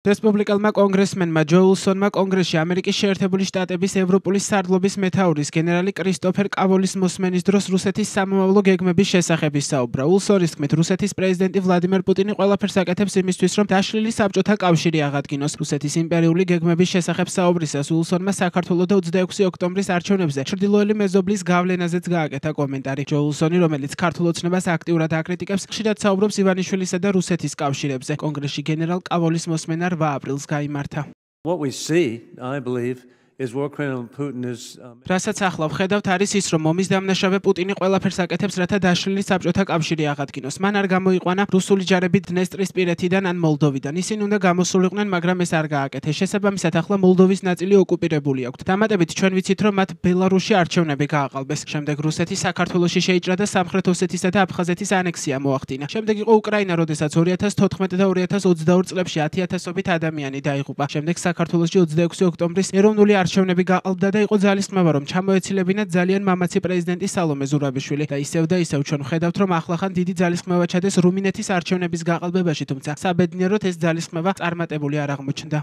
რესპუბლიკელმა კონგრესმენმა ჯო უილსონმა კონგრესში ამერიკის შეერთებული შტატების ევროპული სარდლობის მეთაურის გენერალი კრისტოფერ კავოლის მოსმენის დროს რუსეთის სამომავლო გეგმების შესახებ ისაუბრა. უილსონის თქმით, რუსეთის პრეზიდენტი ვლადიმერ პუტინი ყველაფერს აკეთებს იმისთვის, რომ დაშლილი საბჭოთა კავშირი აღადგინოს. რუსეთის იმპერიული გეგმების შესახებ საუბრისას უილსონმა საქართველოს და 26 ოქტომბრის არჩევნებზე ჩრდილოელი მეზობლის გავლენაზეც გააკეთა კომენტარი. ჯო უილსონი, რომელიც ქართულ ოცნებას აქტიურად აკრიტიკებს, ხშირად საუბრობს ივანიშვილისა და რუსეთის კავშირებზე. კონგრესში გენერალ კავოლის მოსმენა 8 აპრილს გაიმართა. What we see, I believe, is war criminal Putin is რასაც ახლა ვხედავთ არის ის, რომ ომის დამნაშავე პუტინი ყველაფერს აკეთებს, რათა დაშლილი საბჭოთა კავშირი აღადგინოს. მან არ გამოიყვანა რუსული ჯარები დნესტრისპირეთიდან ან მოლდოვიდან. ისინი უნდა გამოსულიყვნენ, მაგრამ ეს არ გააკეთეს. შესაბამისად, ახლა მოლდოვის ნაწილი ოკუპირებული აქვთ. დამატებით, ჩვენ ვიცით, რომ მათ ბელარუსში არჩევნები გააყალბეს. შემდეგ რუსეთი საქართველოში შეიჭრა და სამხრეთ ოსეთისა და აფხაზეთის ანექსია მოახდინა. შემდეგ იყო უკრაინა, როდესაც 2014 და 2022 წლებში 10,000-ობით ადამიანი დაიღუპა. შემდეგ საქართველოში 26 ოქტომბრის ეროვნული არჩევნები გაყალბდა და იყო ძალისხმევა, რომ ჩამოეცილებინათ ძალიან მამაცი პრეზიდენტი სალომე ზურაბიშვილი და ისევ ჩვენ ხედავთ, რომ ახლახან დიდი ძალისხმევა ჩადეს რუმინეთის არჩევნების გაყალბებაში, თუმცა საბედნიეროდ ეს ძალისხმევა წარმატებული არ აღმოჩნდა.